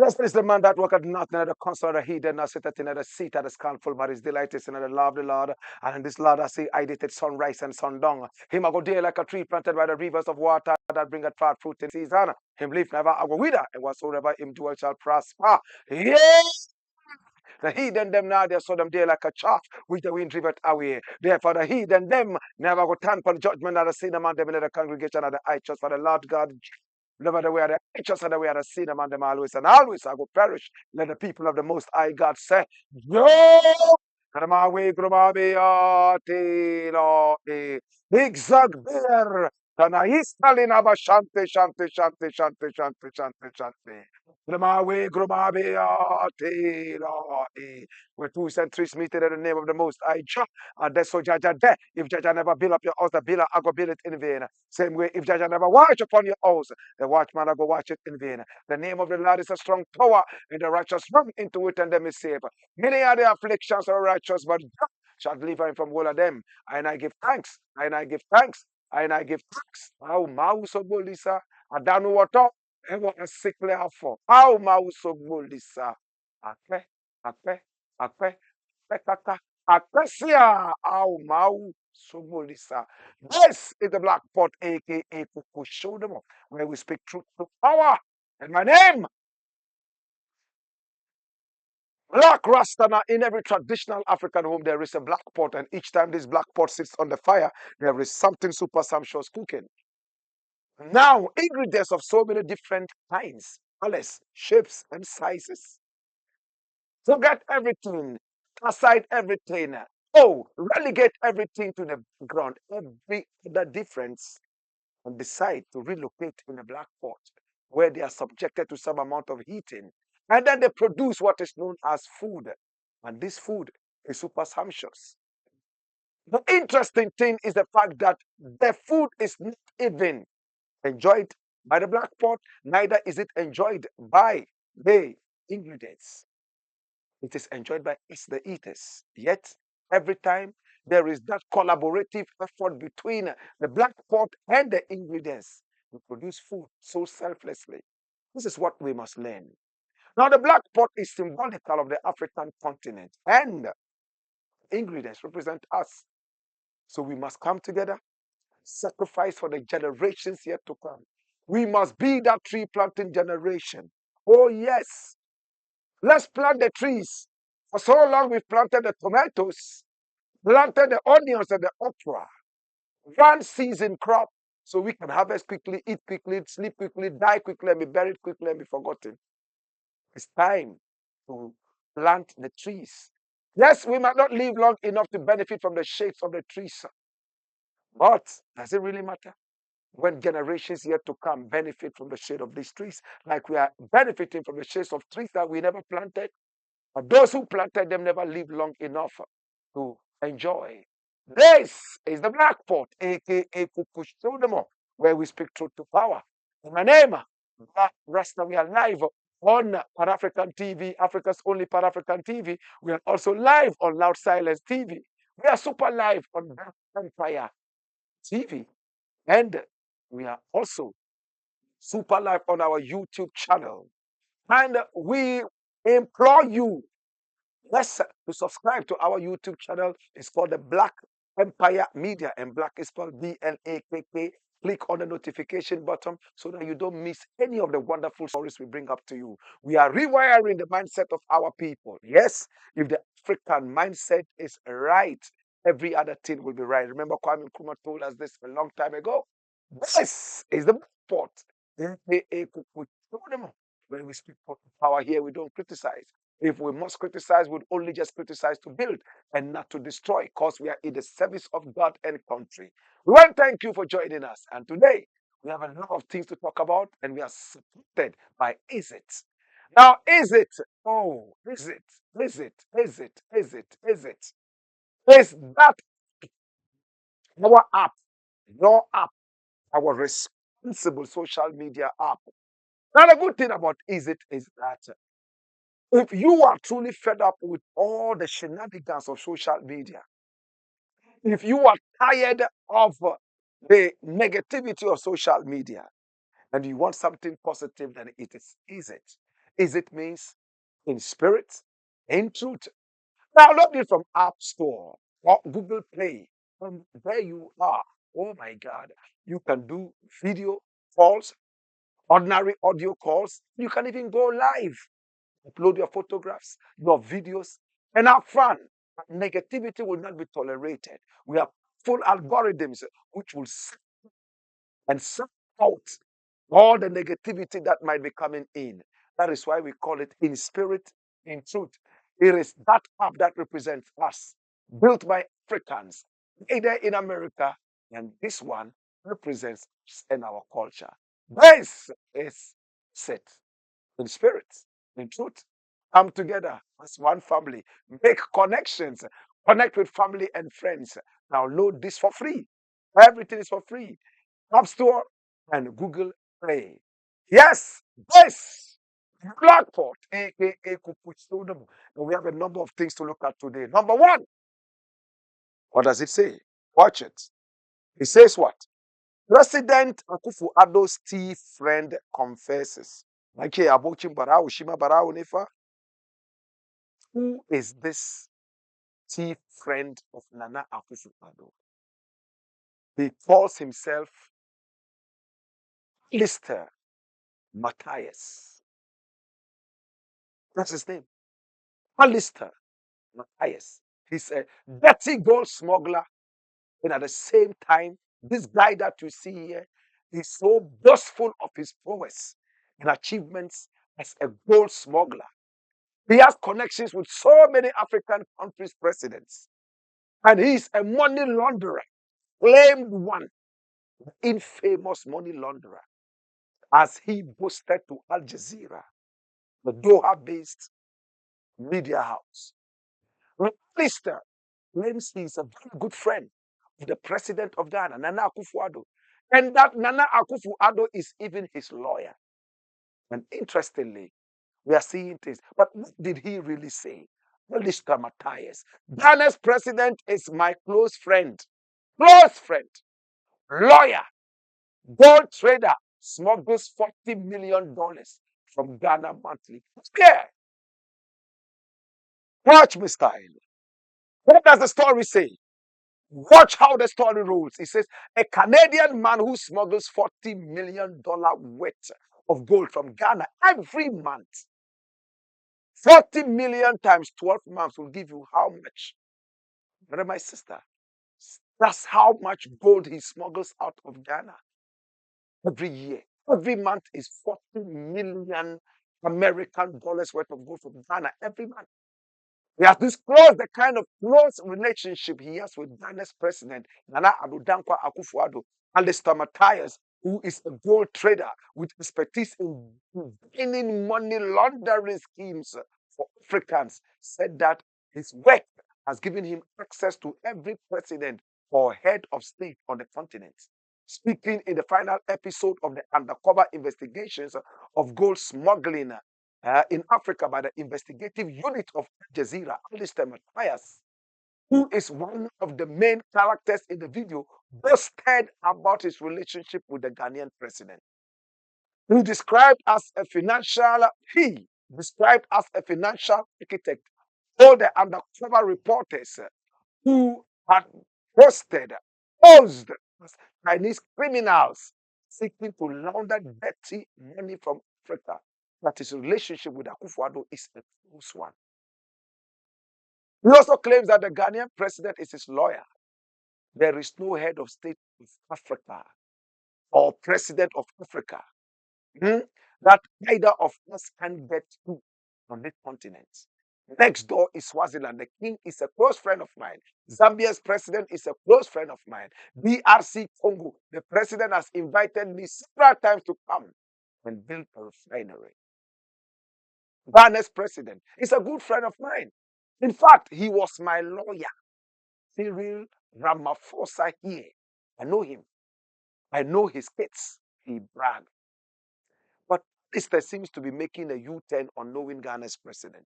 Blessed is the man that worketh not in the counsel of the heathen, nor sitteth in the seat of the scornful, but his delight is in the law of the Lord. And in this law I see I did sunrise and sundown. Him I go there like a tree planted by the rivers of water that bringeth forth fruit in season. Him leaf never I go wither, and whatsoever him doeth shall prosper. Yes! The heathen them now they saw them there like a chaff, which the wind driveth away. Therefore the heathen them never go turn for the judgment of the sin among them in the congregation of the righteous, for the Lord God never the way of the righteous and the way of the sin among them always, and always I go perish. Let the people of the Most High God say, Yo! Gramawe, gramabe, ate, lo, zigzag bear. Tanahistalina ba shante, shante, shante, shante, shante, shante, shante. Gramawe, gramabe, ate, lo, where two and three meet in the name of the Most High Jah, and that's so Jaja there. If Jaja never build up your house, the builder I go build it in vain. Same way, if Jaja never watch upon your house, the watchman I go watch it in vain. The name of the Lord is a strong tower, and the righteous run into it and them is safe. Many are the afflictions of the righteous, but God shall deliver him from all of them. And I give thanks, and I give thanks, and I give thanks. How mouse of Bolisa, I don't know what up, and what a sickly for. How mouse of Bolisa. Akpe, akpe, akpe, akpe, akpesia, how mouse of Bolisa. This is the Black Pot, aka Kuku Show them up, where we speak truth to power. And my name, Black Rasta. Now, in every traditional African home, there is a black pot, and each time this black pot sits on the fire, there is something super sumptuous cooking. Now, ingredients of so many different kinds, colors, shapes, and sizes. Forget everything, aside everything. Oh, relegate everything to the ground, every other difference, and decide to relocate in a black pot where they are subjected to some amount of heating. And then they produce what is known as food. And this food is super sumptuous. The interesting thing is the fact that the food is not even enjoyed by the black pot, neither is it enjoyed by the ingredients. It is enjoyed by the eaters. Yet, every time there is that collaborative effort between the black pot and the ingredients to produce food so selflessly. This is what we must learn. Now, the black pot is symbolical of the African continent, and ingredients represent us. So we must come together, sacrifice for the generations yet to come. We must be that tree planting generation. Oh, yes. Let's plant the trees. For so long, we've planted the tomatoes, planted the onions and the okra. One season crop, so we can harvest quickly, eat quickly, sleep quickly, die quickly, and be buried quickly and be forgotten. It's time to plant the trees. Yes, we might not live long enough to benefit from the shades of the trees, but does it really matter? When generations yet to come benefit from the shade of these trees, like we are benefiting from the shades of trees that we never planted, but those who planted them never lived long enough to enjoy. This is the Black Pot, aka Kukushodemo, where we speak truth to power. In my name, Black Rasta, we are live on Pan-African TV, Africa's only Pan-African TV. We are also live on Loud Silence TV. We are super live on Black Empire TV. And we are also super live on our YouTube channel. And we implore you, yes, to subscribe to our YouTube channel. It's called the Black Empire Media, and Black is spelled BLAKK. Click on the notification button so that you don't miss any of the wonderful stories we bring up to you. We are rewiring the mindset of our people. Yes, if the African mindset is right, every other thing will be right. Remember, Kwame Nkrumah told us this a long time ago. This is the pot. When we speak power here, we don't criticize. If we must criticize, we'd only just criticize to build and not to destroy, because we are in the service of God and country. We want to thank you for joining us. And today, we have a lot of things to talk about, and we are supported by Is It. Now, is it? Oh, is it? Is it? Is it? Is it? Is it? Is that our app, your app, our responsible social media app? Now, the good thing about Is It is that if you are truly fed up with all the shenanigans of social media, if you are tired of the negativity of social media, and you want something positive, then it is it. Is it means in spirit, in truth. Now, load it from App Store or Google Play. From where you are, oh my God, you can do video calls, ordinary audio calls. You can even go live, upload your photographs, your videos, and have fun. Negativity will not be tolerated. We have full algorithms which will and suck out all the negativity that might be coming in. That is why we call it in spirit, in truth. It is that app that represents us, built by Africans, either in America, and this one represents us and our culture. This is set in spirit, in truth. Come together as one family, make connections, connect with family and friends. Download this for free. Everything is for free. App Store and Google Play. Yes, this Blackport, aka Kupuchunum. And we have a number of things to look at today. Number one, what does it say? Watch it. It says what? President Akufo-Addo's tea friend confesses. Okay, Abochim Barao, Shima Barao Nefa. Who is this tea friend of Nana Akufo-Addo? He calls himself Mr. Matthias. That's his name. Alistair Matthias. He's a dirty gold smuggler. And at the same time, this guy that you see here is so boastful of his prowess and achievements as a gold smuggler. He has connections with so many African countries' presidents. And he's a money launderer, claimed one, infamous money launderer, as he boasted to Al Jazeera, the Doha-based media house. Alistair claims he's a very good friend of the president of Ghana, Nana Akufo-Addo, and that Nana Akufo-Addo is even his lawyer. And interestingly, we are seeing things. But what did he really say? Mr. Matthias, Ghana's president is my close friend, lawyer, gold trader, smuggles $40 million from Ghana monthly. Yeah, watch my style. What does the story say? Watch how the story rolls. It says a Canadian man who smuggles $40 million worth of gold from Ghana every month. 40 million times 12 months will give you how much? Brother, my sister, that's how much gold he smuggles out of Ghana every year. Every month is 40 million American dollars worth of gold from Ghana every month. He has disclosed the kind of close relationship he has with Ghana's president, Nana Addo Dankwa Akufo-Addo, and Mr. Matthias, who is a gold trader with expertise in gaining money laundering schemes for Africans, said that his work has given him access to every president or head of state on the continent. Speaking in the final episode of the undercover investigations of gold smuggling in Africa by the investigative unit of Al Jazeera, Alistair Matthias, who is one of the main characters in the video, boasted about his relationship with the Ghanaian president. He described as a financial architect, told the undercover reporters who had posed as Chinese criminals seeking to launder dirty money from Africa, that his relationship with Akufo-Addo is a close one. He also claims that the Ghanaian president is his lawyer. There is no head of state of Africa or president of Africa that either of us can get to on this continent. Next door is Swaziland. The king is a close friend of mine. Zambia's president is a close friend of mine. DRC Congo, the president has invited me several times to come and build a refinery. Ghana's president is a good friend of mine. In fact, he was my lawyer, Cyril Ramaphosa here. I know him. I know his kids. He bragged. But Mr. seems to be making a U-turn on knowing Ghana's president.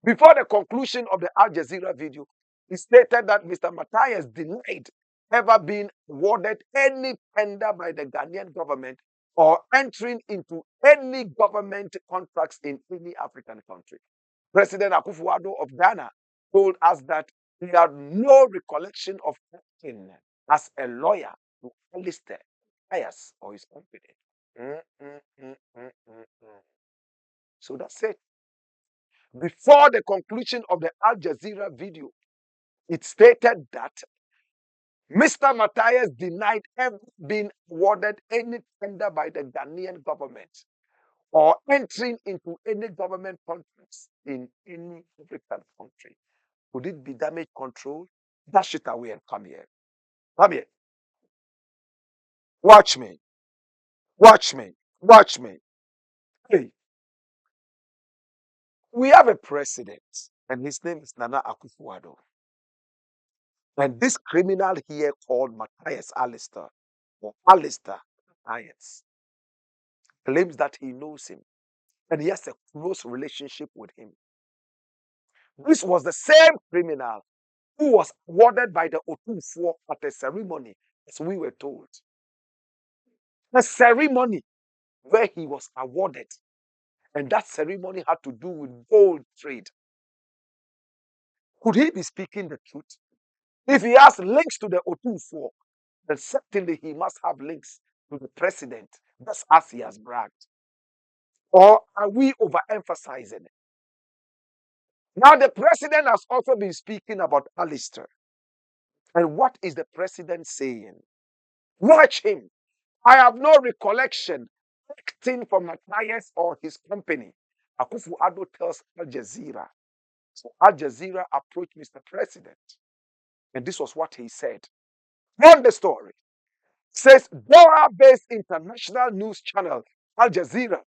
Before the conclusion of the Al Jazeera video, he stated that Mr. Matthias denied ever being awarded any tender by the Ghanaian government or entering into any government contracts in any African country. President Akufo-Addo of Ghana told us that he had no recollection of acting as a lawyer to Alistair Matthias or his company. Mm, mm, mm, mm, mm, mm. So that's it. Before the conclusion of the Al Jazeera video, it stated that Mr. Matthias denied ever being awarded any tender by the Ghanaian government or entering into any government contracts in any African country. Could it be damage control? Dash it away and come here. Come here. Watch me. Watch me. Watch me. Hey, we have a president, and his name is Nana Akufo-Addo. And this criminal here called Matthias Alistair, or Alistair Matthias, claims that he knows him and he has a close relationship with him. This was the same criminal who was awarded by the Otufo at a ceremony, as we were told. A ceremony where he was awarded. And that ceremony had to do with gold trade. Could he be speaking the truth? If he has links to the Otufo, then certainly he must have links to the president, just as he has bragged. Or are we overemphasizing it? Now, the president has also been speaking about Alistair. And what is the president saying? Watch him. I have no recollection acting for Matthias or his company. Akufo-Addo tells Al Jazeera. So Al Jazeera approached Mr. President. And this was what he said. On the story. Says Doha-based international news channel Al Jazeera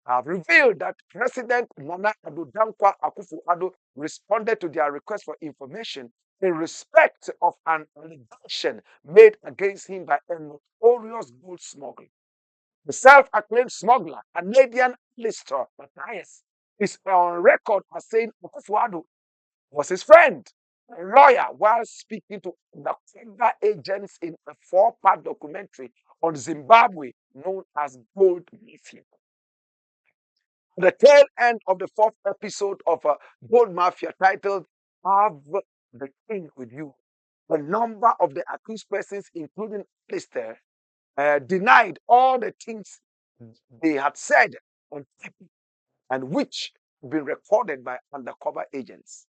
have revealed that President Nana Addo Dankwa Akufo-Addo responded to their request for information in respect of an allegation made against him by a notorious gold smuggler. The self-acclaimed smuggler, Canadian Alistair Matthias, is on record as saying Akufo-Addo was his friend, a lawyer, while speaking to undercover agents in a 4-part documentary on Zimbabwe known as Gold Mafia. The tail end of the 4th episode of Gold Mafia, titled Have the King with You, a number of the accused persons, including Alistair, denied all the things they had said on tape and which have been recorded by undercover agents.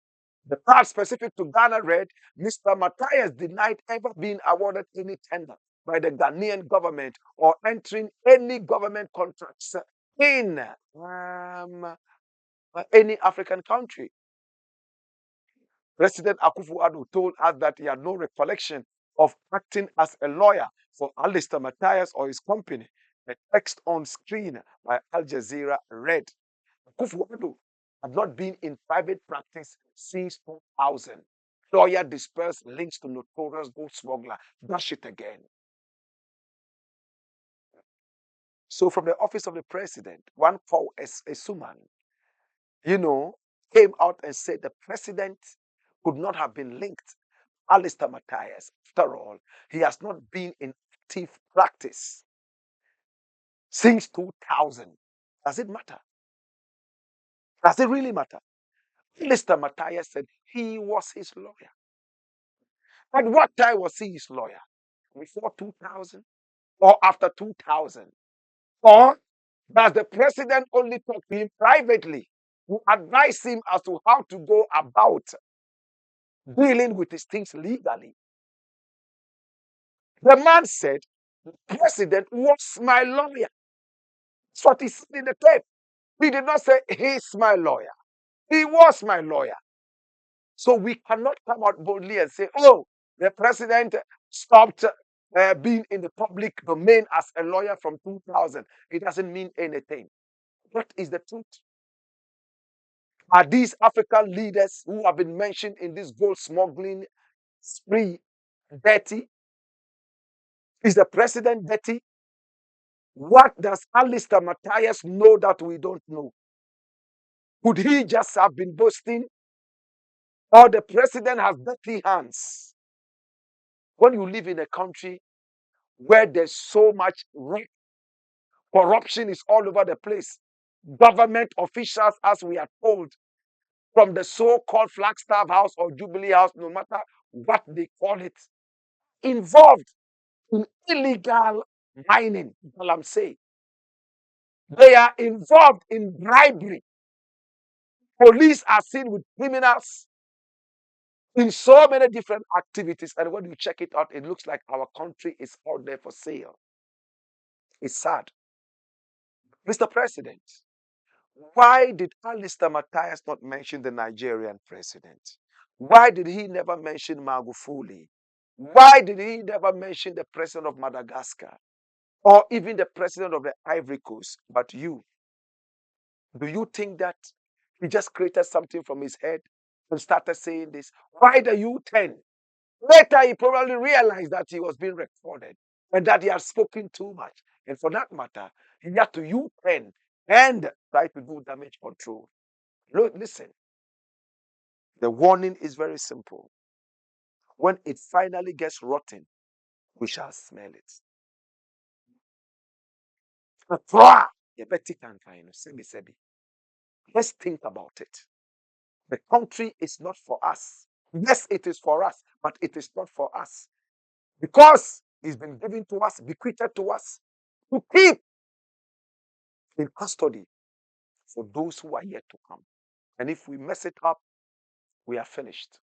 The part specific to Ghana read, Mr. Matthias denied ever being awarded any tender by the Ghanaian government or entering any government contracts in any African country. President Akufo-Addo told us that he had no recollection of acting as a lawyer for Alistair Matthias or his company. The text on screen by Al Jazeera read, Akufo-Addo had not been in private practice since 2000. Lawyer dispersed links to notorious gold smuggler. Dash it again. So from the office of the president, one called Esuman, came out and said the president could not have been linked. Alistair Matthias, after all, he has not been in active practice since 2000. Does it matter? Does it really matter? Alistair Matthias said he was his lawyer. At what time was he his lawyer? Before 2000 or after 2000? Or does the president only talk to him privately to advise him as to how to go about dealing with his things legally. The man said, the president was my lawyer. That's what he said in the tape. He did not say he's my lawyer. He was my lawyer. So we cannot come out boldly and say, oh, the president stopped being in the public domain as a lawyer from 2000. It doesn't mean anything. What is the truth? Are these African leaders who have been mentioned in this gold smuggling spree dirty? Is the president dirty? What does Alistair Matthias know that we don't know? Could he just have been boasting? Or the president has dirty hands? When you live in a country where there's so much corruption is all over the place, government officials, as we are told, from the so-called Flagstaff House or Jubilee House, no matter what they call it, involved in illegal mining, all I'm saying. They are involved in bribery. Police are seen with criminals in so many different activities. And when you check it out, it looks like our country is out there for sale. It's sad. Mr. President, why did Alistair Matthias not mention the Nigerian president? Why did he never mention Magufuli? Why did he never mention the president of Madagascar or even the president of the Ivory Coast? But you, do you think that he just created something from his head and started saying this? Why the U10? Later, he probably realized that he was being recorded and that he had spoken too much. And for that matter, he had to U10 and try to do damage control. Look, listen, the warning is very simple. When it finally gets rotten, we shall smell it. Let's think about it. The country is not for us. Yes, it is for us, but it is not for us. Because it's been given to us, bequeathed to us, to keep in custody for those who are yet to come. And if we mess it up, we are finished.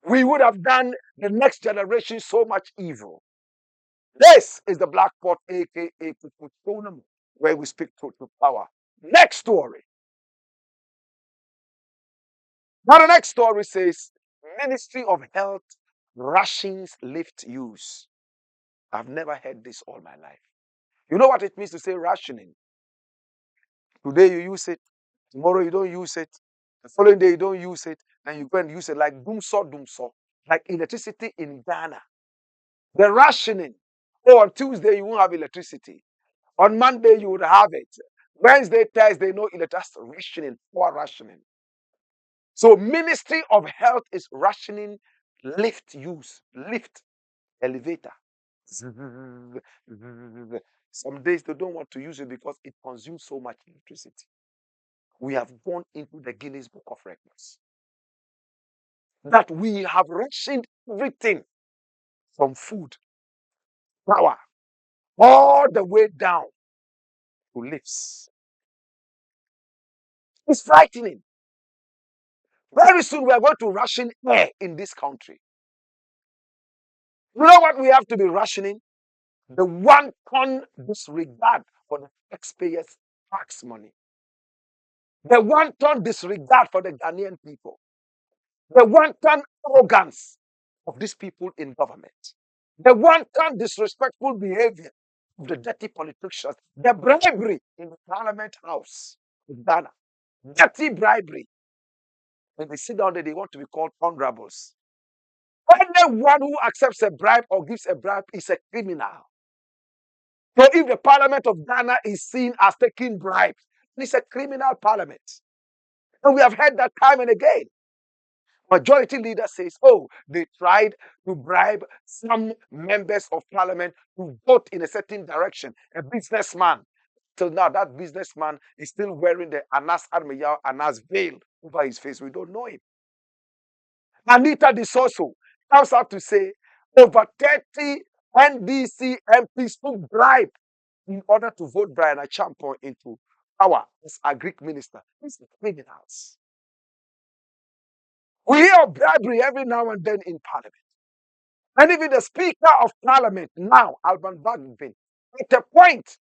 We would have done the next generation so much evil. This is the Black Pot, aka Kukutonum, where we speak truth to power. Next story. Now, the next story says Ministry of Health rations lift use. I've never heard this all my life. You know what it means to say rationing? Today you use it, tomorrow you don't use it, the following day you don't use it, and you go and use it like dumso, like electricity in Ghana. The rationing. Oh, on Tuesday you won't have electricity. On Monday you would have it. Wednesday, Thursday, no electricity. That's rationing, poor rationing. So Ministry of Health is rationing lift use, lift, elevator. Some days they don't want to use it because it consumes so much electricity. We have gone into the Guinness Book of Records. That we have rationed everything from food, power, all the way down to lifts. It's frightening. Very soon we are going to ration air in this country. You know what we have to be rationing? The 1 ton disregard for the taxpayers' tax money. The 1 ton disregard for the Ghanaian people. The 1 ton arrogance of these people in government. The 1 ton disrespectful behavior of the dirty politicians. The bribery in the Parliament House in Ghana. Dirty bribery. When they sit down there, they want to be called honorables. Anyone who accepts a bribe or gives a bribe is a criminal. So if the Parliament of Ghana is seen as taking bribes, it's a criminal parliament. And we have heard that time and again. Majority leader says, oh, they tried to bribe some members of parliament to vote in a certain direction. A businessman. Till now, that businessman is still wearing the Anas Armeyao Anas veil over his face. We don't know him. Anita Disoso comes out to say over 30 NDC MPs took bribe in order to vote Brian Achampon into power as a Greek minister. These are criminals. We hear of bribery every now and then in Parliament. And even the Speaker of Parliament now, Alban Bagbin, at a point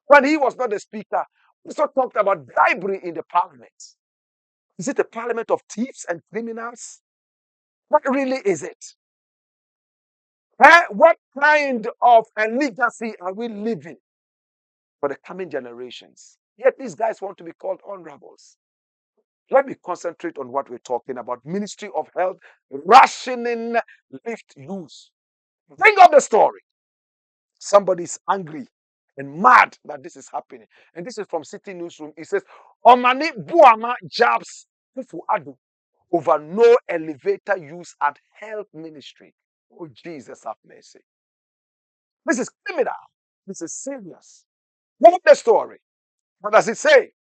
when he was not the Speaker, also talked about bribery in the Parliament. Is it a Parliament of thieves and criminals? What really is it? What kind of a legacy are we living for the coming generations? Yet these guys want to be called honorables. Let me concentrate on what we're talking about. Ministry of Health, rationing lift use. Bring up the story. Somebody's angry and mad that this is happening. And this is from City Newsroom. It says, Omani Buama jabs Akufo-Addo over no elevator use at health ministry. Oh, Jesus have mercy. This is criminal. This is serious. What the story? What does it say?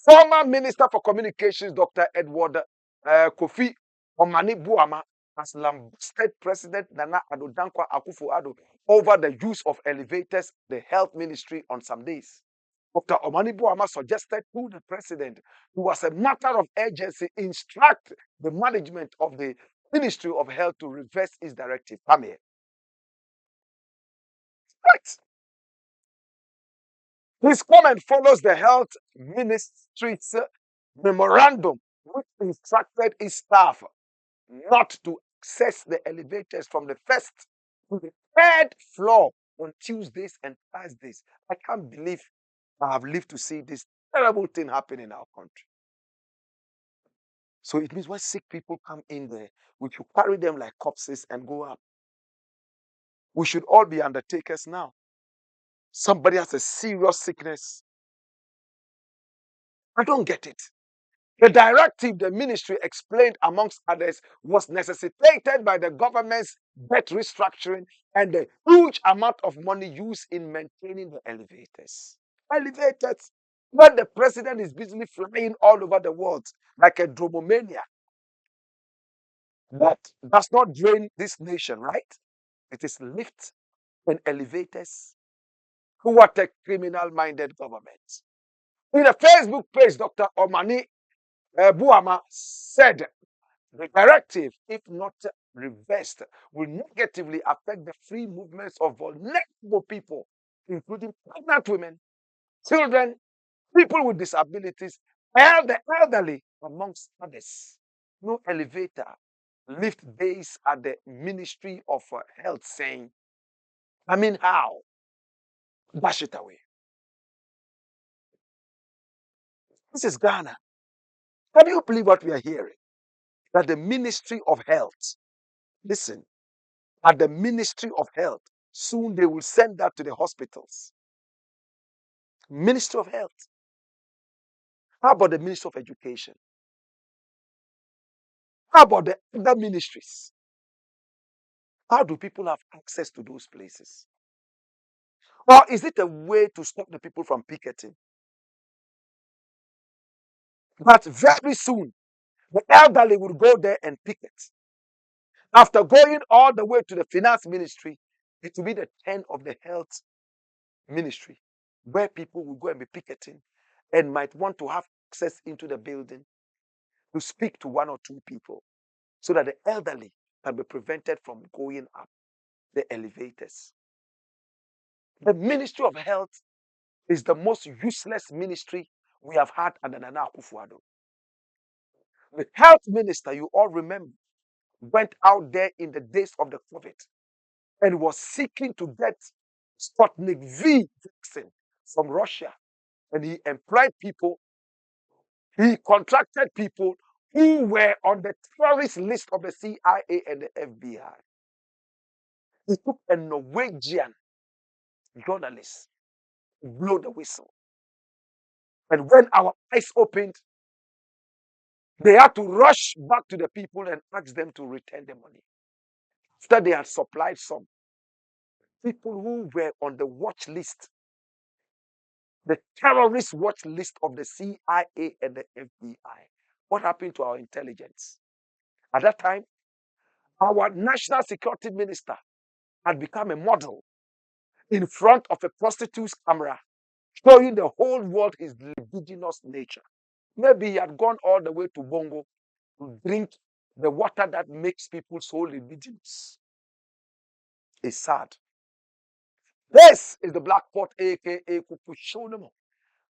Former Minister for Communications, Dr. Edward Kofi Omani Buama, has lambasted President Nana Addo Dankwa Akufo-Addo over the use of elevators, the health ministry on some days. Dr. Omani Buama suggested to the president, who was a matter of urgency, instruct the management of the Ministry of Health to reverse its directive. Come here. Right. His comment follows the health ministry's memorandum, which instructed its staff not to access the elevators from the first to the third floor on Tuesdays and Thursdays. I can't believe I have lived to see this terrible thing happen in our country. So it means when sick people come in there, we should carry them like corpses and go up. We should all be undertakers now. Somebody has a serious sickness. I don't get it. The directive the ministry explained, amongst others, was necessitated by the government's debt restructuring and the huge amount of money used in maintaining the elevators. Elevators, when the president is busily flying all over the world like a dromomania, that does not drain this nation, right? It is lifts and elevators. What a criminal-minded government. In a Facebook page, Dr. Omani Buama said the directive, if not reversed, will negatively affect the free movements of vulnerable people, including pregnant women, children, people with disabilities, and the elderly, amongst others. No elevator lift days at the Ministry of Health saying, I mean, how? Dash it away. This is Ghana. Can you believe what we are hearing? That the Ministry of Health, listen, at the Ministry of Health, soon they will send that to the hospitals. Ministry of Health. How about the Ministry of Education? How about the other ministries? How do people have access to those places? Or is it a way to stop the people from picketing? But very soon, the elderly will go there and picket. After going all the way to the finance ministry, it will be the turn of the health ministry, where people will go and be picketing and might want to have access into the building to speak to one or two people so that the elderly can be prevented from going up the elevators. The Ministry of Health is the most useless ministry we have had under Nana Akufo-Addo. The health minister, you all remember, went out there in the days of the COVID and was seeking to get Sputnik V vaccine from Russia. And he employed people, he contracted people who were on the terrorist list of the CIA and the FBI. He took a Norwegian journalist to blow the whistle. And when our eyes opened, they had to rush back to the people and ask them to return the money. After they had supplied some people who were on the watch list, the terrorist watch list of the CIA and the FBI. What happened to our intelligence? At that time, our national security minister had become a model in front of a prostitute's camera, showing the whole world his libidinous nature. Maybe he had gone all the way to Bongo to drink The water that makes people so religious is sad. This is the black pot, aka Kukushonomo.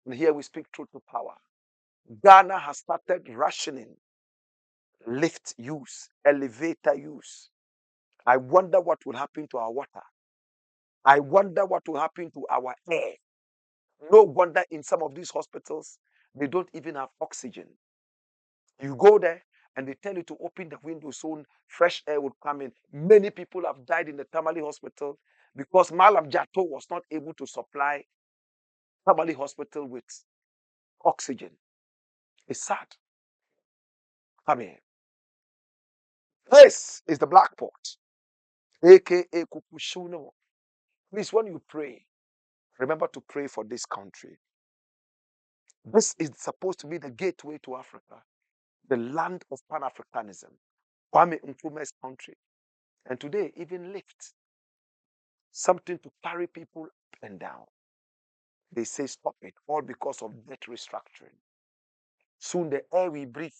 And here we speak truth to power. Ghana has started rationing lift use, elevator use. I wonder what will happen to our water. I wonder what will happen to our air. No wonder in some of these hospitals, they don't even have oxygen. You go there and they tell you to open the window so fresh air would come in. Many people have died in the Tamale hospital because Malam Jato was not able to supply Tamale hospital with oxygen. It's sad. Come here. This is the black pot, aka Kukushuno. Please, when you pray, remember to pray for this country. This is supposed to be the gateway to Africa, the land of Pan-Africanism, Kwame Nkrumah's country. And today, even lift, something to carry people up and down. They say stop it, all because of debt restructuring. Soon the air we breathe,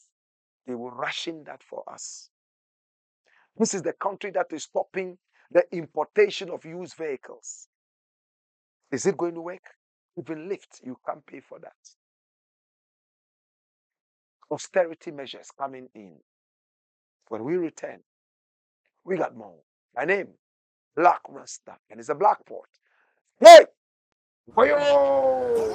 they will ration that for us. This is the country that is stopping the importation of used vehicles. Is it going to work? Even lift, you can't pay for that. Austerity measures coming in. When we return, we got more. My name, Blakk Rasta, and it's a black port. Hey! Boyo!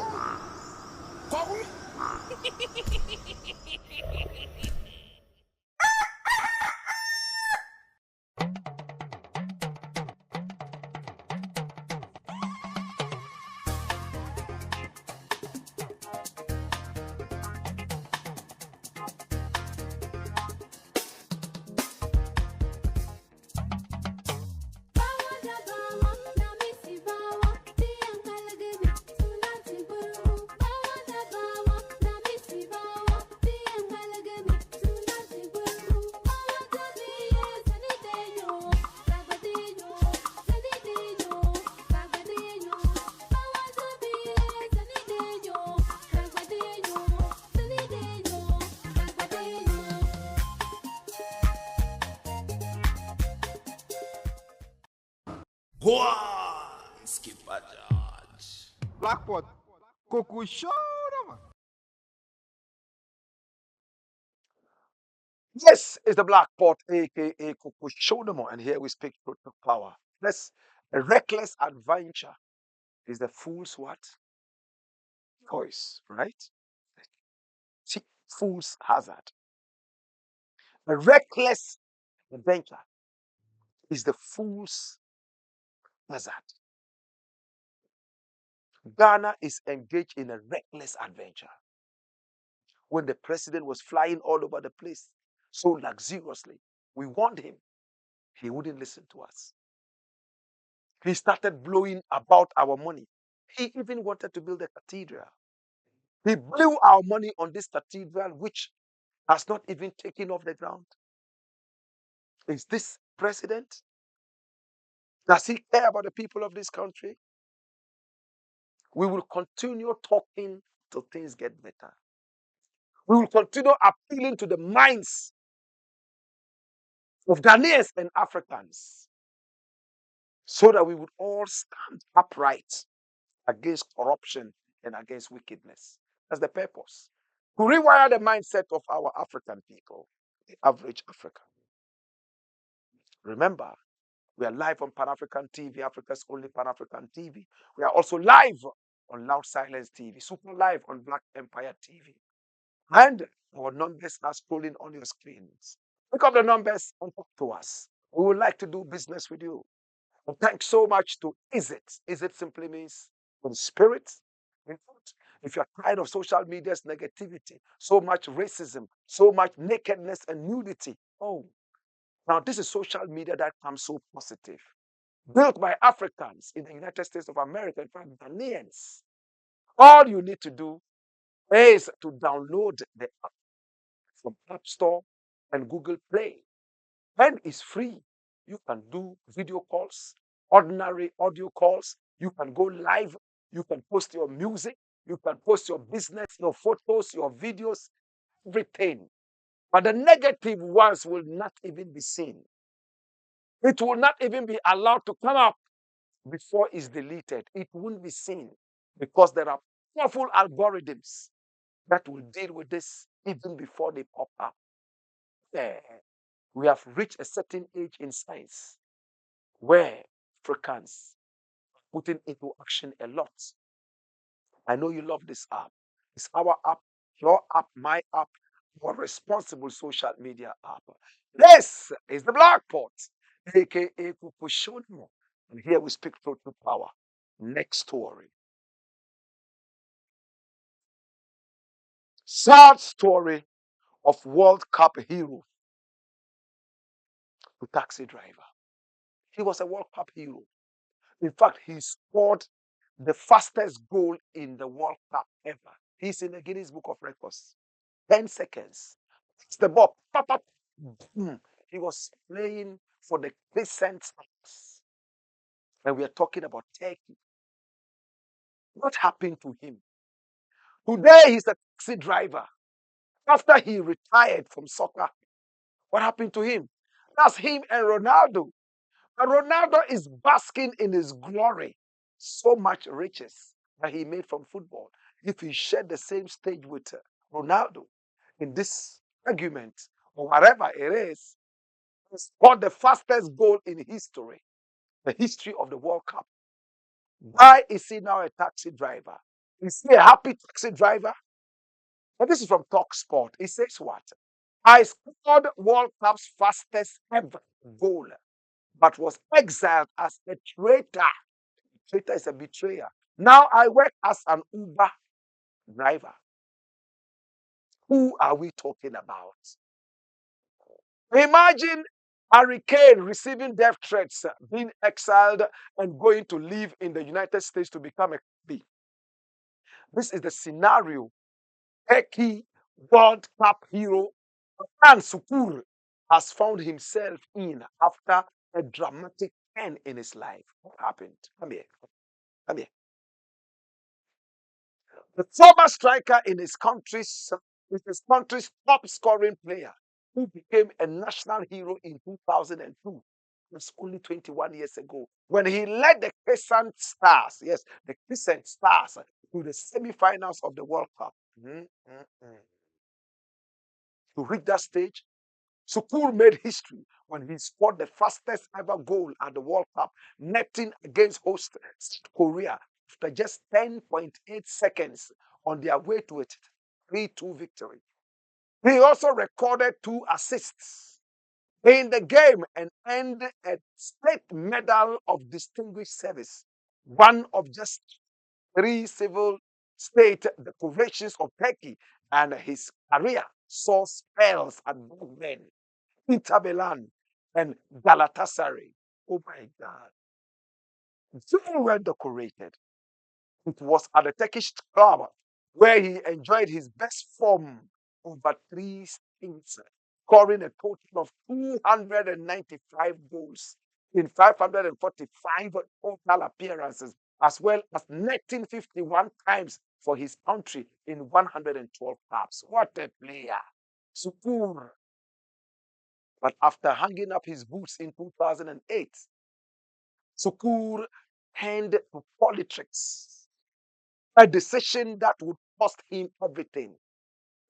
Go on, Skipper George. Blackpot. Coco show them. This is the black pot, aka Kukushodomo, and here we speak truth to power. Let's a reckless adventure is the fool's what? Choice, right? See, fool's hazard. A reckless adventure is the fool's hazard. Ghana is engaged in a reckless adventure. When the president was flying all over the place so luxuriously, we warned him. He wouldn't listen to us. He started blowing about our money. He even wanted to build a cathedral. He blew our money on this cathedral, which has not even taken off the ground. Is this president? Does he care about the people of this country? We will continue talking till things get better. We will continue appealing to the minds of Ghanaians and Africans so that we would all stand upright against corruption and against wickedness. That's the purpose. To rewire the mindset of our African people, the average African. Remember, we are live on Pan African TV, Africa's only Pan African TV. We are also live on Loud Silence TV, super live on Black Empire TV. And our numbers are scrolling on your screens. Pick up the numbers and talk to us. We would like to do business with you. And thanks so much to Is It. Is It simply means in spirit, in thought. If you're tired of social media's negativity, so much racism, so much nakedness and nudity. Oh, now this is social media that comes so positive. Built by Africans in the United States of America, in fact, Ghanaians. All you need to do is to download the app from App Store and Google Play. And it's free. You can do video calls, ordinary audio calls. You can go live. You can post your music. You can post your business, your photos, your videos, everything. But the negative ones will not even be seen. It will not even be allowed to come up before it's deleted. It won't be seen because there are powerful algorithms that will deal with this even before they pop up. Yeah. We have reached a certain age in science where Africans are putting into action a lot. I know you love this app. It's our app, your app, my app, our responsible social media app. This is the Blakk Pot, aka Akufo-Addo'S. And here we speak truth to power. Next story. Sad story of World Cup hero to taxi driver. He was a World Cup hero. In fact, he scored the fastest goal in the World Cup ever. He's in the Guinness Book of Records. 10 seconds. It's the ball. Pop, pop, boom. He was playing for the Crescent Stars. And we are talking about Turkey. What happened to him? Today, he's a taxi driver. After he retired from soccer, what happened to him? That's him and Ronaldo. And Ronaldo is basking in his glory. So much riches that he made from football. If he shared the same stage with Ronaldo in this argument or whatever it is, he scored the fastest goal in history, the history of the World Cup. Why is he now a taxi driver? Is he a happy taxi driver? And this is from Talk Sport. He says what? I scored World Cup's fastest ever goal, but was exiled as a traitor. Traitor is a betrayer. Now I work as an Uber driver. Who are we talking about? Imagine Hurricane receiving death threats, being exiled, and going to live in the United States to become a bee. This is the scenario Turkey World Cup hero Hakan Sukur has found himself in after a dramatic end in his life. What happened? Come here. Come here. The former striker in is his country's top scoring player, who became a national hero in 2002. That's only 21 years ago, when he led the Crescent Stars, yes, the Crescent Stars, to the semi-finals of the World Cup. To reach that stage, Sukur made history when he scored the fastest ever goal at the World Cup, netting against host South Korea after just 10.8 seconds on their way to a 3-2 victory. He also recorded 2 assists in the game and earned a state medal of distinguished service, one of just 3 civil state decorations of Turkey, and his career saw spells at both men, Inter Milan and Galatasaray. Oh my God. Very well decorated. It was at the Turkish club where he enjoyed his best form over 3 stints, scoring a total of 295 goals in 545 total appearances, as well as netting 51 times for his country in 112 caps. What a player. Sukur. But after hanging up his boots in 2008, Sukur turned to politics, a decision that would cost him everything.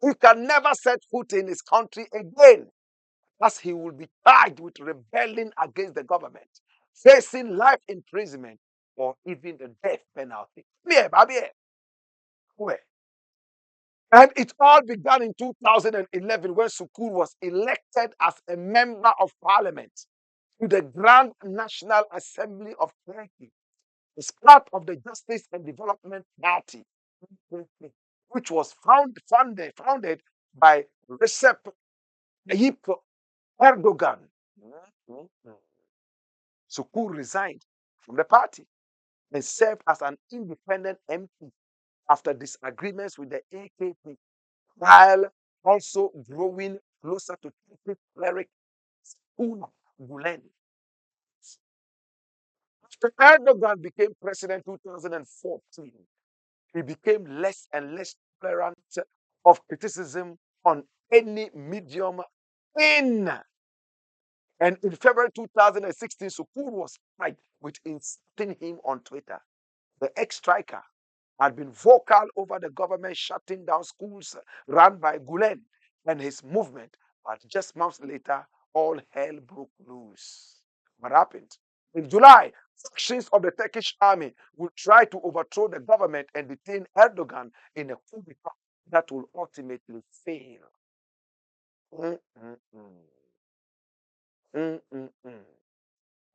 He can never set foot in his country again, as he will be charged with rebelling against the government, facing life imprisonment, or even the death penalty. Come baby. Where? And it all began in 2011 when Sukur was elected as a member of parliament to the Grand National Assembly of Turkey as part of the Justice and Development Party, which was founded by Recep Tayyip Erdogan. Sukur resigned from the party and served as an independent MP after disagreements with the AKP, while also growing closer to Turkish cleric Fethullah Gulen. After Erdogan became president in 2014, he became less and less tolerant of criticism on any medium in. And in February 2016, Sukuru was tried with insulting him on Twitter. The ex-striker had been vocal over the government shutting down schools run by Gulen and his movement, but just months later, all hell broke loose. What happened? In July, factions of the Turkish army would try to overthrow the government and detain Erdogan in a coup d'etat that will ultimately fail. Mm-mm-mm. Mm-mm-mm.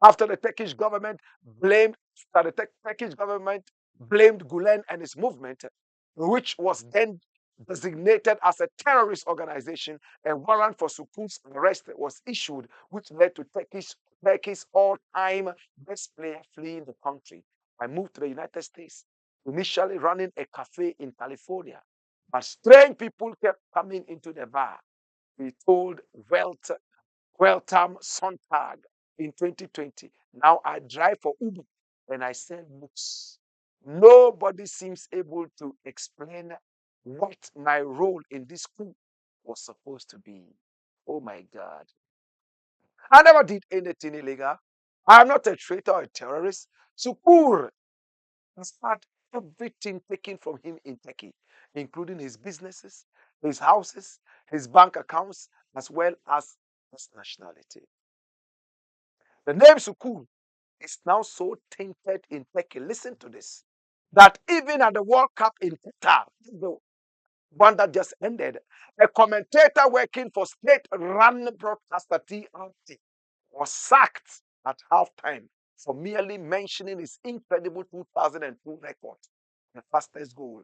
After the Turkish government blamed Turkish government blamed Gulen and his movement, which was then designated as a terrorist organization, a warrant for Suku's arrest was issued, which led to Turkey's all-time best player fleeing the country. I moved to the United States, initially running a cafe in California, but strange people kept coming into the bar. He told Weltam Sontag in 2020. Now I drive for Uber and I sell books. Nobody seems able to explain what my role in this coup was supposed to be. Oh my God. I never did anything illegal. I'm not a traitor or a terrorist. Sukur has had everything taken from him in Turkey, including his businesses, his houses, his bank accounts, as well as his nationality. The name Sukun is now so tainted in Turkey. Listen to this. That even at the World Cup in Qatar, the one that just ended, a commentator working for state-run broadcaster TRT was sacked at halftime for merely mentioning his incredible 2002 record, the fastest goal.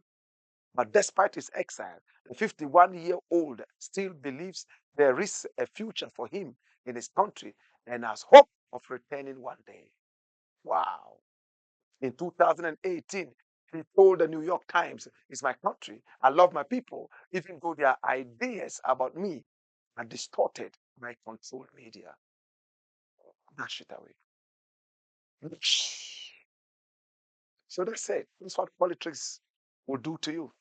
But despite his exile, the 51-year-old still believes there is a future for him in his country and has hope of returning one day. Wow. In 2018, he told the New York Times, "It's my country. I love my people, even though their ideas about me are distorted by controlled media." Dash it away. So that's it. That's what politics will do to you.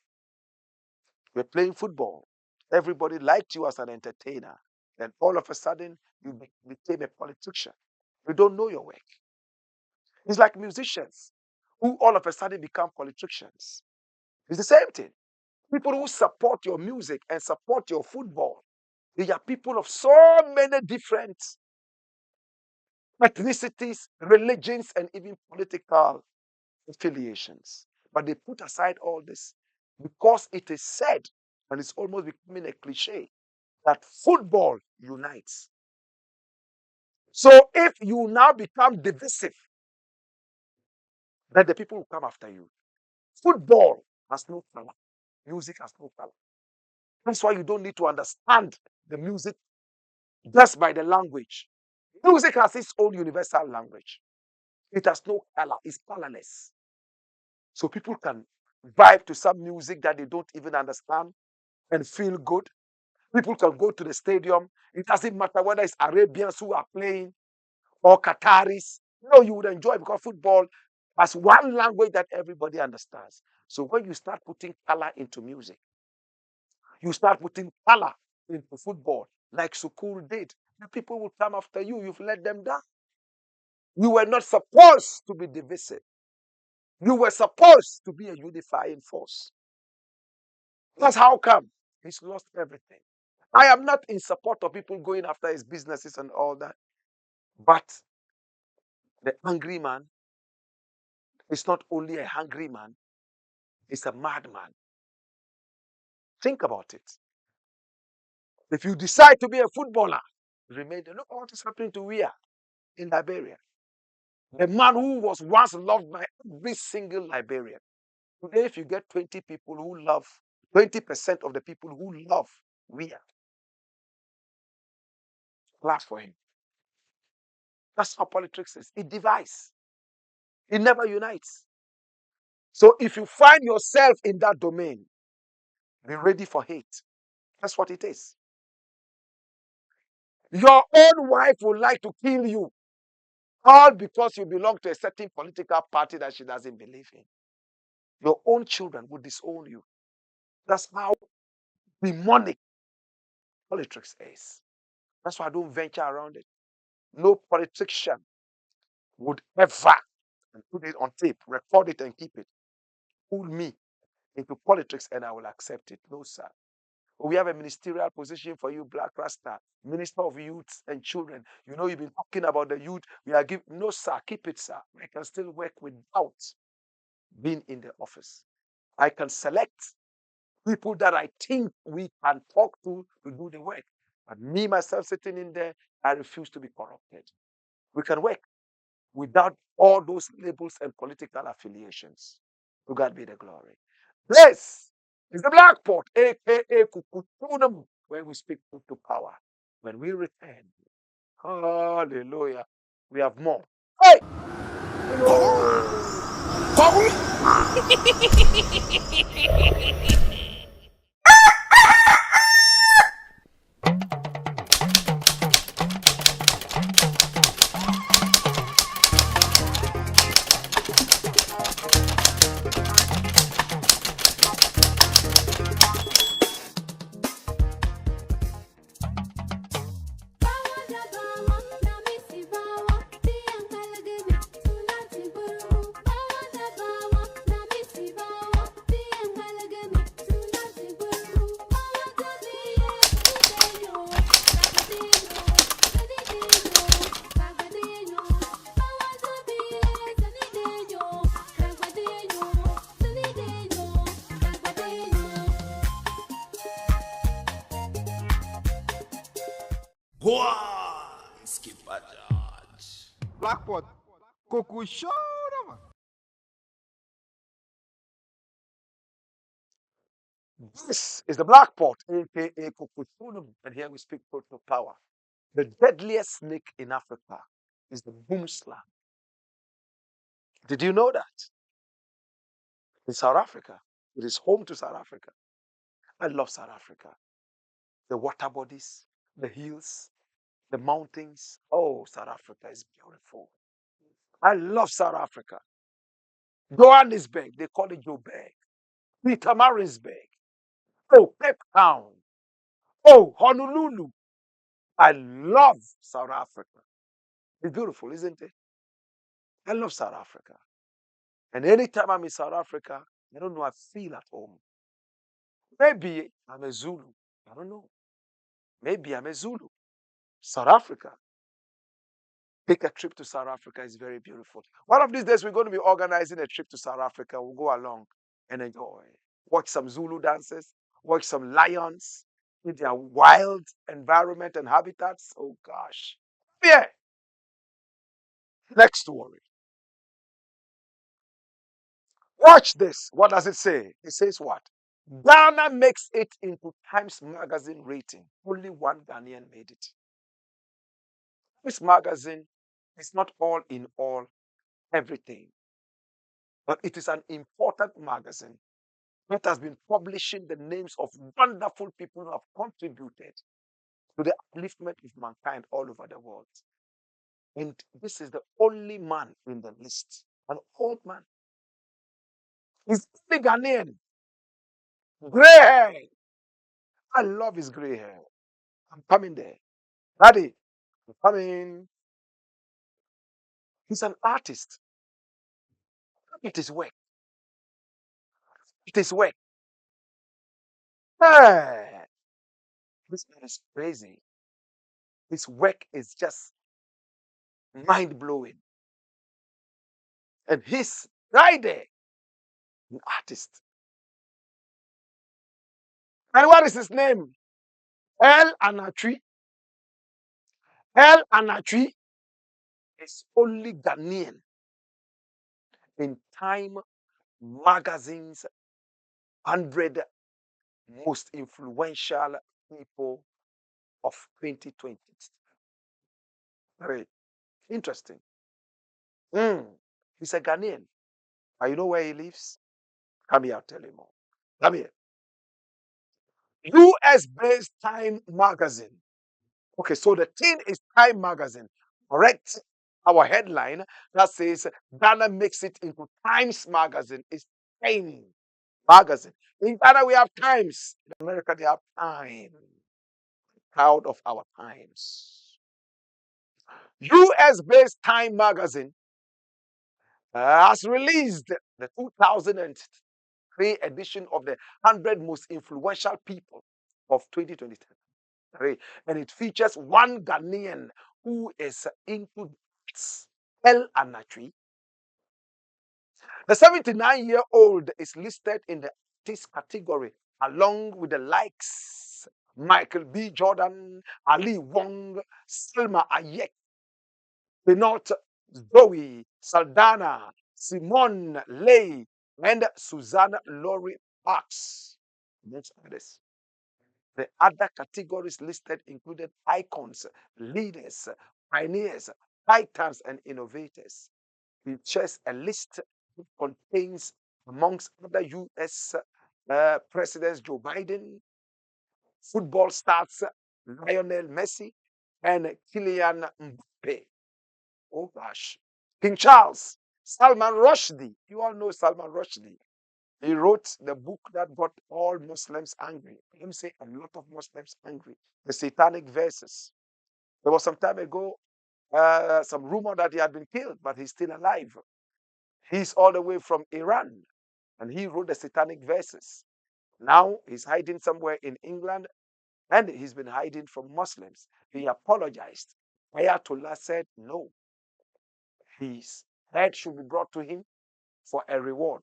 We're playing football. Everybody liked you as an entertainer. Then all of a sudden, you became a politician. You don't know your work. It's like musicians who all of a sudden become politicians. It's the same thing. People who support your music and support your football, they are people of so many different ethnicities, religions, and even political affiliations. But they put aside all this because it is said, and it's almost becoming a cliche, that football unites. So if you now become divisive, then the people will come after you. Football has no color. Music has no color. That's why you don't need to understand the music just by the language. Music has its own universal language. It has no color. It's colorless. So people can vibe to some music that they don't even understand and feel good. People can go to the stadium. It doesn't matter whether it's Arabians who are playing or Qataris. No, you would enjoy because football has one language that everybody understands. So when you start putting color into music, you start putting color into football, like Sukul did, the people will come after you. You've let them down. You were not supposed to be divisive. You were supposed to be a unifying force. That's how come he's lost everything. I am not in support of people going after his businesses and all that. But the angry man is not only a hungry man, he's a madman. Think about it. If you decide to be a footballer, remain there. Look at what is happening to Weah in Liberia. The man who was once loved by every single Liberian. Today, if you get 20 people who love, 20% of the people who love Weah, clap for him. That's how politics is. It divides. It never unites. So if you find yourself in that domain, be ready for hate. That's what it is. Your own wife would like to kill you, all because you belong to a certain political party that she doesn't believe in. Your own children will disown you. That's how demonic politics is. That's why I don't venture around it. No politician would ever, and put it on tape, record it and keep it, pull me into politics and I will accept it. No, sir. We have a ministerial position for you, Blakk Rasta, Minister of Youth and Children. You know, you've been talking about the youth. We are giving, no, sir, keep it, sir. I can still work without being in the office. I can select people that I think we can talk to do the work. But me, myself, sitting in there, I refuse to be corrupted. We can work without all those labels and political affiliations. To God be the glory. This is the Black Pot, aka Kukutunum, where we speak truth to power. When we return, hallelujah, we have more. Hey! Go on, skip a charge. Blakk pot. Coco show man. This is the Black Pot, aka Kukutunum, and here we speak truth to power. The deadliest snake in Africa is the boomslang. Did you know that? In South Africa, it is home to South Africa. I love South Africa. The water bodies, the hills, the mountains. Oh, South Africa is beautiful. I love South Africa. Johannesburg, they call it Joburg. Pietermaritzburg. Oh, Cape Town. Oh, Honolulu. I love South Africa. It's beautiful, isn't it? I love South Africa. And anytime I'm in South Africa, I don't know, I feel at home. Maybe I'm a Zulu. I don't know. Maybe I'm a Zulu. South Africa. Take a trip to South Africa. It's very beautiful. One of these days, we're going to be organizing a trip to South Africa. We'll go along and enjoy. Watch some Zulu dances, watch some lions in their wild environment and habitats. Oh, gosh. Yeah. Next story. Watch this. What does it say? It says what? Ghana makes it into Times Magazine rating. Only one Ghanaian made it. This magazine is not all in all everything, but it is an important magazine that has been publishing the names of wonderful people who have contributed to the upliftment of mankind all over the world. And this is the only man in the list, an old man. He's only Ghanaian, gray hair. I love his gray hair. I'm coming there. Daddy, I'm coming. He's an artist. Look at his work. It is work. Hey, this man is crazy. His work is just mind blowing. And he's right there, an artist. And what is his name? El Anatri. El Anatri is only Ghanaian in Time Magazine's 100 most influential people of 2020. Very interesting. He's a Ghanaian. And you know where he lives? Come here, I'll tell you more. Come here. US-based Time Magazine. Okay, so the thing is Time Magazine. Correct. Our headline that says Ghana makes it into Times Magazine is Time Magazine. In Ghana, we have Times. In America, they have Time. proud of our times. US-based Time magazine has released the 2003 edition of the 100 most influential people of 2023, and it features one Ghanaian who is into El Anatri. The 79-year-old is listed in the artist category along with the likes Michael B. Jordan, Ali Wong, Selma Hayek, Benoit Zoe, Saldana, Simone Lay, and Susanna Laurie Parks, amongst others. The other categories listed included icons, leaders, pioneers, titans, and innovators. It shares a list that contains, amongst other US presidents, Joe Biden, football stars Lionel Messi, and Kylian Mbappe. Oh gosh. King Charles, Salman Rushdie. You all know Salman Rushdie. He wrote the book that got all Muslims angry. Let me say a lot of Muslims angry. The Satanic Verses. There was some time ago some rumor that he had been killed, but he's still alive. He's all the way from Iran, and he wrote the Satanic Verses. Now he's hiding somewhere in England, and he's been hiding from Muslims. He apologized. Ayatollah said no. His head should be brought to him for a reward.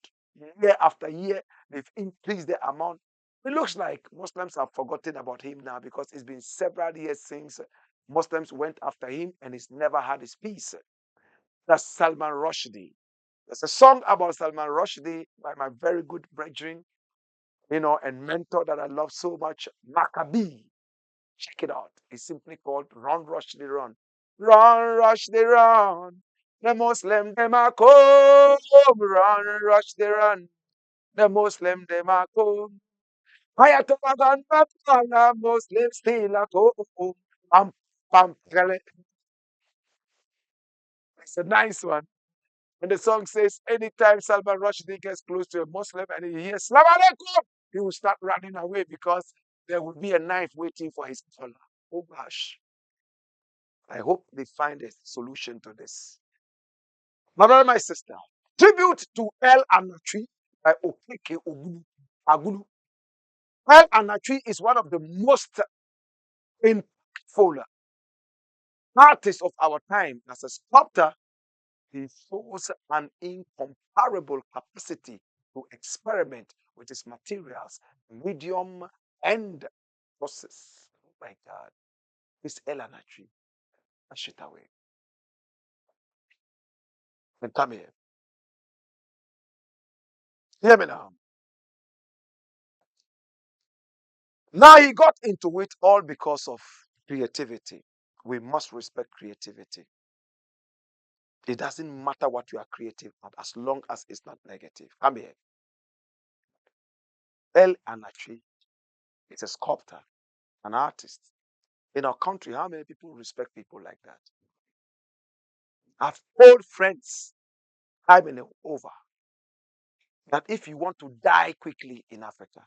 Year after year, they've increased the amount. It looks like Muslims have forgotten about him now because it's been several years since Muslims went after him and he's never had his peace. That's Salman Rushdie. There's a song about Salman Rushdie by my very good brethren, and mentor that I love so much, Maccabee. Check it out. It's simply called Run Rushdie Run. Run Rushdie Run. The Muslim them a come. Run Rushdie Run. The Muslim them a come. Hayatamagan Bapala Muslim still a come. Pam pam. It's a nice one. And the song says, anytime Salman Rushdie gets close to a Muslim and he hears Salam alaikum, he will start running away because there will be a knife waiting for his collar. Oh gosh. I hope they find a solution to this. My brother, my sister, tribute to El Anatri by Okeke Agulu. El Anatri is one of the most impactful artists of our time. As a sculptor, he shows an incomparable capacity to experiment with his materials, medium, and process. Oh my God. This El Anatri. Push it away. And come here. Hear me now. Now he got into it all because of creativity. We must respect creativity. It doesn't matter what you are creative at as long as it's not negative. Come here. El Anatri is a sculptor, an artist. In our country, how many people respect people like that? I've told friends time and over that if you want to die quickly in Africa,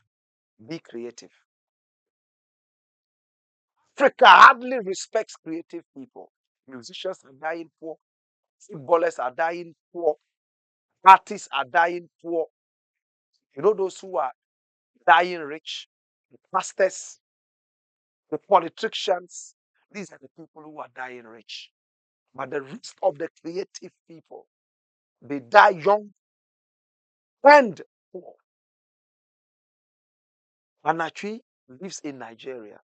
be creative. Africa hardly respects creative people. Musicians are dying poor, footballers are dying poor, artists are dying poor. You know those who are dying rich, the pastors, the politicians, these are the people who are dying rich. But the rest of the creative people, they die young and poor. Anachi lives in Nigeria.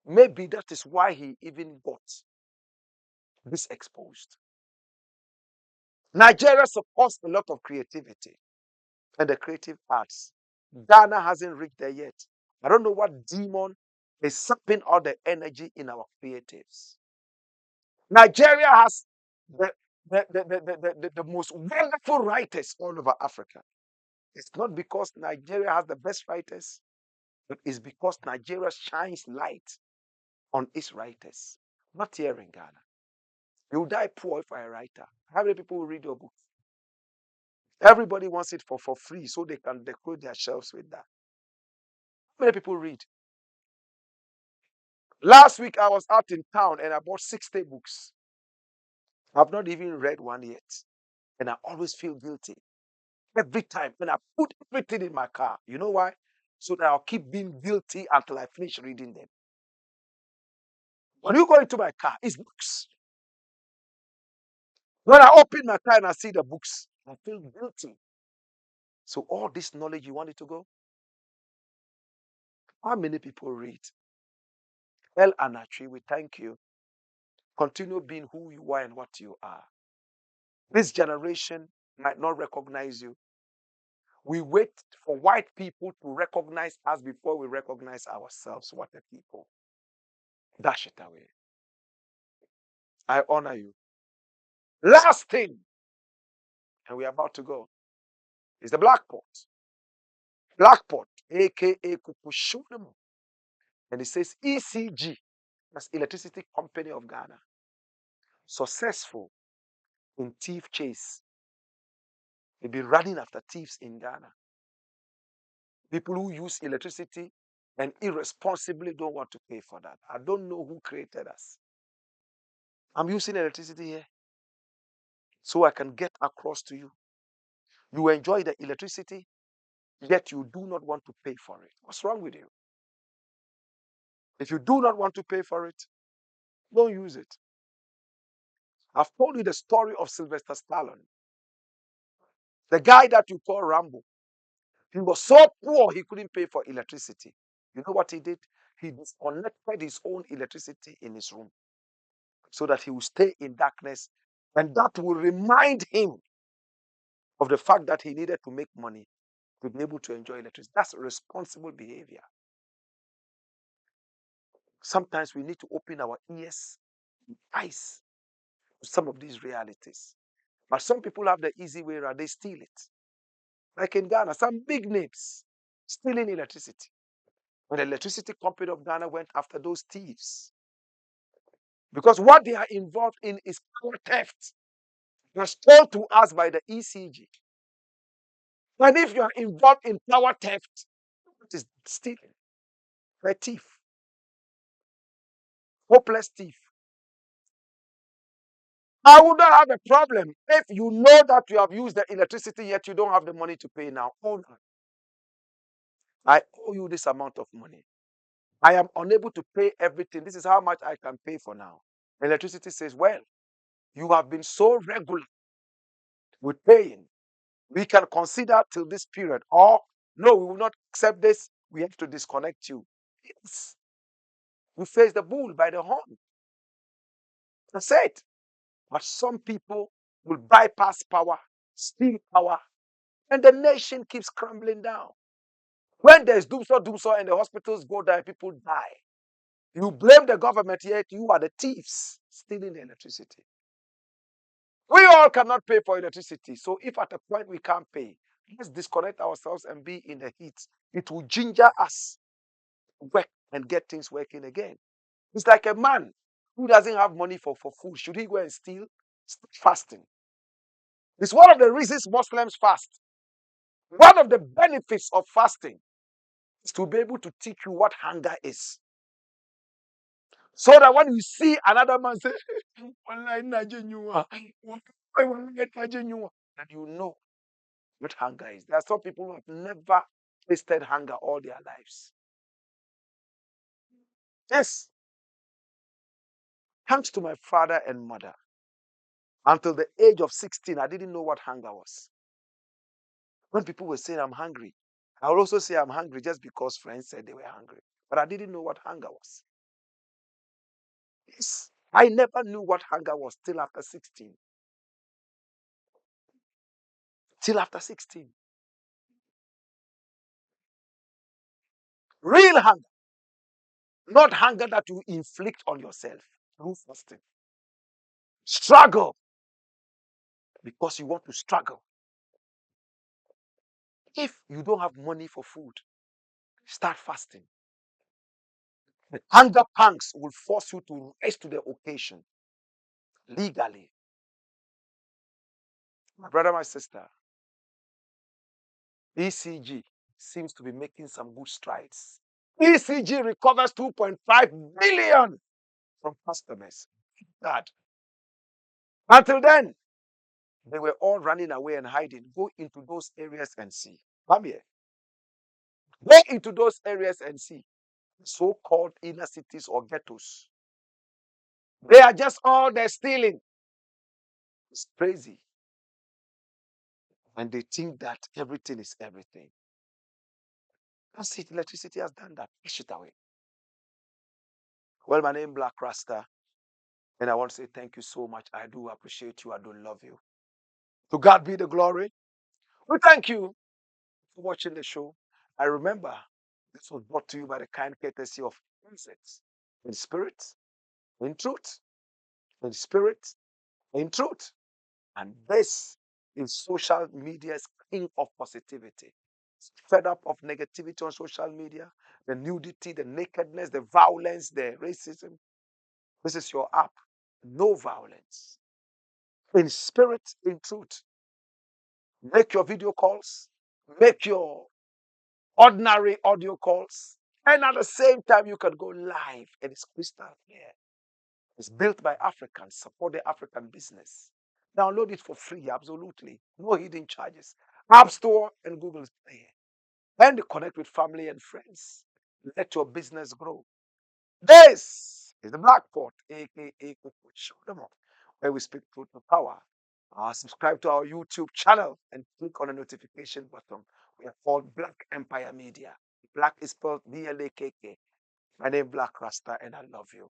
Maybe that is why he even got this exposed. Nigeria supports a lot of creativity and the creative arts. Ghana hasn't reached there yet. I don't know what demon is sucking all the energy in our creatives. Nigeria has the most wonderful writers all over Africa. It's not because Nigeria has the best writers, but it's because Nigeria shines light on its writers. Not here in Ghana. You die poor if you're a writer. How many people will read your book? Everybody wants it for free so they can decorate their shelves with that. How many people read? Last week I was out in town and I bought 60 books. I've not even read one yet. And I always feel guilty every time when I put everything in my car. You know why? So that I'll keep being guilty until I finish reading them. When you go into my car, it's books. When I open my car and I see the books, I feel guilty. So all this knowledge, you want it to go? How many people read? El Anatri, we thank you. Continue being who you are and what you are. This generation might not recognize you. We wait for white people to recognize us before we recognize ourselves. What a people. Dash it away. I honor you. Last thing, and we're about to go, is the Blackport. Blackport, aka Kupushunum. And it says ECG, that's Electricity Company of Ghana. Successful in thief chase. They've been running after thieves in Ghana. People who use electricity and irresponsibly don't want to pay for that. I don't know who created us. I'm using electricity here so I can get across to you. You enjoy the electricity, yet you do not want to pay for it. What's wrong with you? If you do not want to pay for it, don't use it. I've told you the story of Sylvester Stallone, the guy that you call Rambo. He was so poor he couldn't pay for electricity. You know what he did? He disconnected his own electricity in his room so that he will stay in darkness, and that will remind him of the fact that he needed to make money to be able to enjoy electricity. That's responsible behavior. Sometimes we need to open our ears and eyes to some of these realities. But some people have the easy way around, they steal it. Like in Ghana, some big names stealing electricity. When the electricity company of Ghana went after those thieves, because what they are involved in is power theft. It was told to us by the ECG. And if you are involved in power theft, it is stealing. A thief, hopeless thief. I would not have a problem if you know that you have used the electricity yet you don't have the money to pay now. Oh no. I owe you this amount of money. I am unable to pay everything. This is how much I can pay for now. Electricity says, well, you have been so regular with paying. We can consider till this period. Or no, we will not accept this. We have to disconnect you. Yes. You face the bull by the horn. That's it. But some people will bypass power, steal power, and the nation keeps crumbling down. When there's doomsday, and the hospitals go down, people die. You blame the government, yet you are the thieves stealing the electricity. We all cannot pay for electricity. So if at a point we can't pay, let's disconnect ourselves and be in the heat. It will ginger us to work and get things working again. It's like a man who doesn't have money for food. Should he go and steal? Start fasting. It's one of the reasons Muslims fast. One of the benefits of fasting is to be able to teach you what hunger is. So that when you see another man say, then you know what hunger is. There are some people who have never tasted hunger all their lives. Yes. Thanks to my father and mother, until the age of 16, I didn't know what hunger was. When people were saying I'm hungry, I would also say I'm hungry just because friends said they were hungry. But I didn't know what hunger was. Yes. I never knew what hunger was till after 16. Till after 16. Real hunger. Not hunger that you inflict on yourself through fasting. Struggle because you want to struggle. If you don't have money for food, start fasting. The hunger pangs will force you to rise to the occasion legally. My brother, my sister, ECG seems to be making some good strides. ECG recovers 2.5 billion from customers. That until then, they were all running away and hiding. Go into those areas and see. Come here. Go into those areas and see. So-called inner cities or ghettos. They are just all they're stealing. It's crazy. And they think that everything is everything. That's it. Electricity has done that. Push it away. Well, my name is Blakk Rasta, and I want to say thank you so much. I do appreciate you. I do love you. To God be the glory. We thank you for watching the show. I remember this was brought to you by the kind courtesy of Insects in spirit, in truth, in spirit, in truth. And this is social media's king of positivity. Fed up of negativity on social media, the nudity, the nakedness, the violence, the racism. This is your app. No violence. In spirit, in truth. Make your video calls, make your ordinary audio calls, and at the same time, you can go live and it's crystal clear. It's built by Africans, support the African business. Download it for free, absolutely. No hidden charges. App Store and Google Play. And connect with family and friends. Let your business grow. This is the Blackport, aka Show them up, where we speak truth to power. Subscribe to our YouTube channel and click on the notification button. We are called Black Empire Media. Black is spelled B-L-A-K-K. My name is Blakk Rasta, and I love you.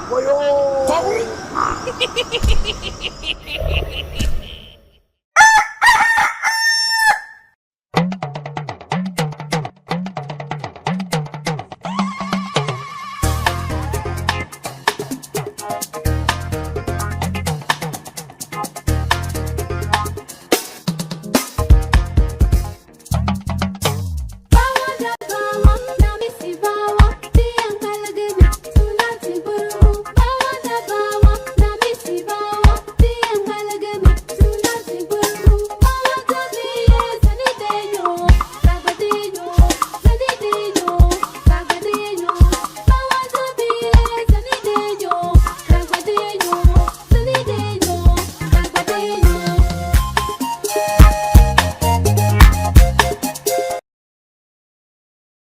Boyo!